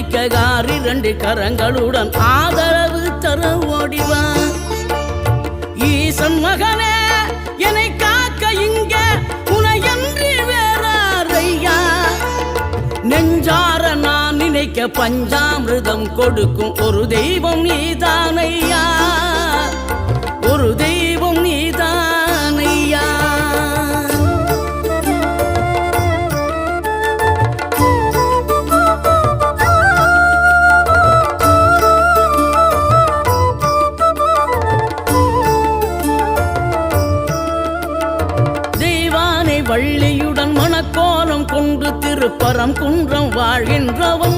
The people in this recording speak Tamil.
பிடிக்க காரி 2 கரங்களுடன் ஆதரவு தர ஓடிவா. ஈசன் மகனே என்னை காக்க இங்க உனையன்றி வேறாரையா. நெஞ்சார நான் நினைக்க பஞ்சாமிர்தம் கொடுக்கும் ஒரு தெய்வம் நீதானையா, ஒரு தெய்வம் நீதானையா. வள்ளியுடன் மணக்கோலம் கொண்டு திருப்பரம் குன்றம் வாழ்கின்றவன்